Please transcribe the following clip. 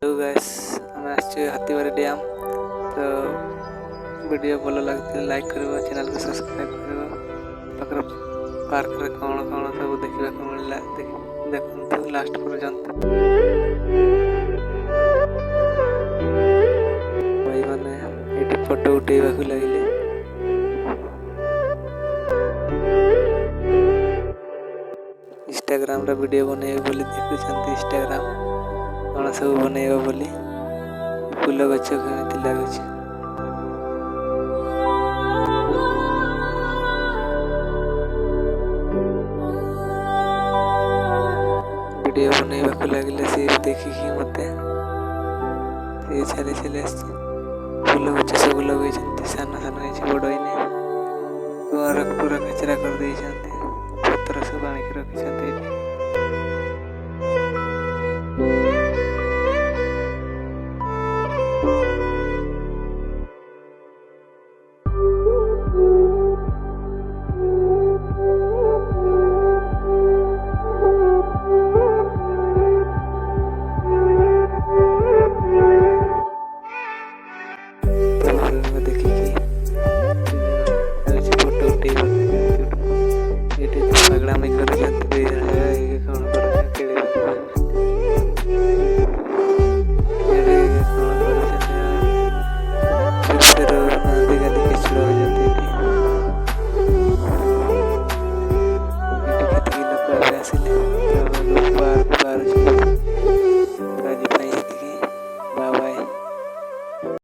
Hello guys, आम हाथीबारी dam. तो video भल लगे लाइक कर, चैनल को सब्सक्राइब कर। पार्क रे कौन कौन सब देखा मिलला देखते लास्ट पर्यंत। भाई मैंने ये फोटो उठेवा लगे इंस्टाग्राम रे वीडियो बनेबे बोली देखुछंती। इंस्टाग्राम कौन सब बनेबे बोली फूल गछ केमिति लाଗୁଛି वीडियो बनेबा लगे से देखिकी मते चले चले फूल गछ सब लगे सान सान बड़ पूरा कचरा कर दे पत्र सब आनिक रखी।